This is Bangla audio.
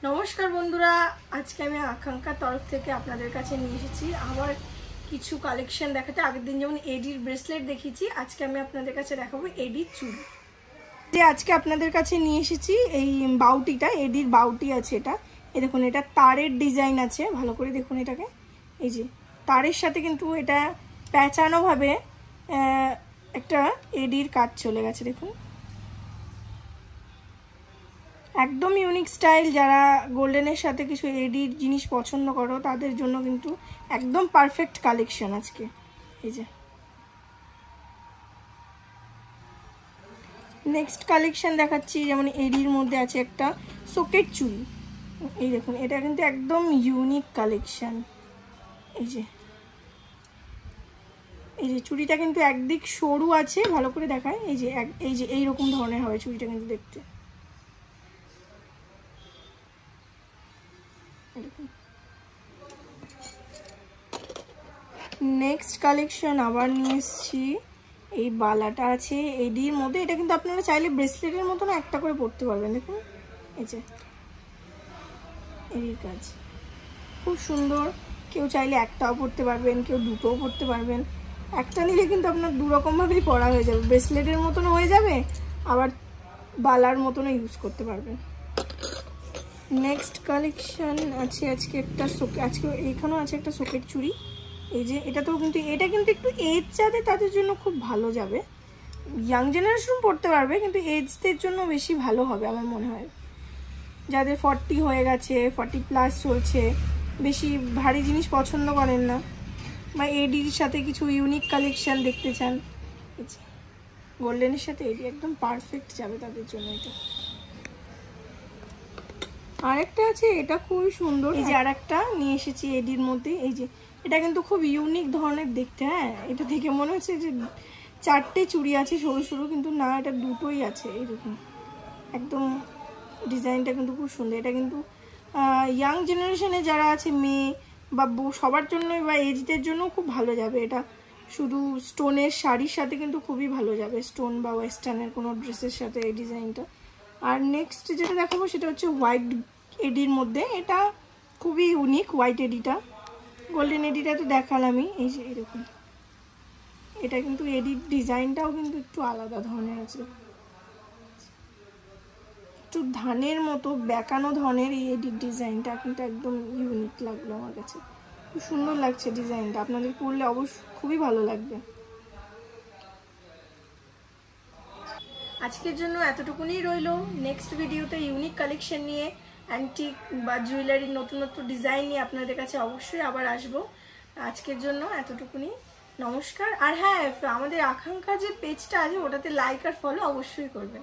নমস্কার বন্ধুরা, আজকে আমি আকাঙ্ক্ষার তরফ থেকে আপনাদের কাছে নিয়ে এসেছি আবার কিছু কালেকশন দেখাতে। আগের দিন যেমন এডির ব্রেসলেট দেখিয়েছি, আজকে আমি আপনাদের কাছে দেখাবো এডির চুড়ি। যে আজকে আপনাদের কাছে নিয়ে এসেছি এই বাউটিটা, এডির বাউটি আছে এটা। এই দেখুন, এটা তারের ডিজাইন আছে, ভালো করে দেখুন এটাকে। এই যে তারের সাথে কিন্তু এটা প্যাঁচানোভাবে একটা এডির কাজ চলে গেছে, দেখুন একদম ইউনিক স্টাইল। যারা গোল্ডেনের সাথে কিছু এডির জিনিস পছন্দ করো তাদের জন্য কিন্তু একদম পারফেক্ট কালেকশন আজকে। এই যে নেক্সট কালেকশন দেখাচ্ছি, যেমন এডির মধ্যে আছে একটা সকেট চুড়ি। এই দেখুন, এটা কিন্তু একদম ইউনিক কালেকশন। এই যে চুড়িটা কিন্তু একদিক সরু আছে, ভালো করে দেখায়। এই যে এইরকম ধরনের হবে চুড়িটা কিন্তু দেখতে। নেক্সট কালেকশন আবার নিয়ে এসেছি, এই বালাটা আছে এডির মধ্যে। এটা কিন্তু আপনারা চাইলে ব্রেসলেটের মতো না একটা করে পরতে পারবেন। দেখুন এই যে এডির কাজ খুব সুন্দর। কেউ চাইলে একটাও পরতে পারবেন, কেউ দুটোও পরতে পারবেন। একটা নিলে কিন্তু আপনার দুরকমভাবেই পরা হয়ে যাবে, ব্রেসলেটের মতনও হয়ে যাবে, আবার বালার মতনও ইউজ করতে পারবেন। নেক্সট কালেকশন আছে আজকে একটা আজকে এইখানেও আছে একটা সকেট চুড়ি। এই যে এটা কিন্তু একটু এজ যাদের তাদের জন্য খুব ভালো যাবে। ইয়াং জেনারেশন পড়তে পারবে, কিন্তু এজদের জন্য বেশি ভালো হবে আমার মনে হয়। যাদের 40 হয়ে গেছে, 40+ চলছে, বেশি ভারী জিনিস পছন্দ করেন না, বা এডির সাথে কিছু ইউনিক কালেকশন দেখতে চান, গোল্ডেনের সাথে এডি একদম পারফেক্ট যাবে তাদের জন্য। এটা আরেকটা আছে, এটা খুবই সুন্দর। এই যে আরেকটা নিয়ে এসেছি এডির মধ্যে। এই যে এটা কিন্তু খুব ইউনিক ধরনের দেখতে। হ্যাঁ, এটা দেখে মনে হচ্ছে যে 4টে চুড়ি আছে সরু সরু, কিন্তু না, এটা দুটোই আছে। এই দেখুন একদম ডিজাইনটা কিন্তু খুব সুন্দর। এটা কিন্তু ইয়াং জেনারেশনে যারা আছে, মেয়ে বা বউ, সবার জন্যই বা এজদের জন্য খুব ভালো যাবে। এটা শুধু স্টোনের শাড়ির সাথে কিন্তু খুবই ভালো যাবে, স্টোন বা ওয়েস্টার্নের কোনো ড্রেসের সাথে এই ডিজাইনটা। আর নেক্সট যেটা দেখাবো সেটা হচ্ছে হোয়াইট এডির মধ্যে। এটা খুবই ইউনিক হোয়াইট এডিটা। গোল্ডেন এডিটা তো দেখালামই। এই যে এরকম, এটা কিন্তু এডির ডিজাইনটাও কিন্তু একটু আলাদা ধরনের আছে, একটু ধানের মতো বেঁকানো ধরনের। এই এডির ডিজাইনটা কিন্তু একদম ইউনিক লাগলো আমার কাছে, খুব সুন্দর লাগছে ডিজাইনটা। আপনাদের পরলে অবশ্যই খুবই ভালো লাগবে। আজকের জন্য এতটুকুনি রইলো। নেক্সট ভিডিওতে ইউনিক কালেকশন নিয়ে, অ্যান্টিক বা জুয়েলারির নতুন নতুন ডিজাইন নিয়ে আপনাদের কাছে অবশ্যই আবার আসবো। আজকের জন্য এতটুকুনি, নমস্কার। আর হ্যাঁ, আমাদের আকাঙ্ক্ষা যে পেজটা আছে ওটাতে লাইক আর ফলো অবশ্যই করবেন।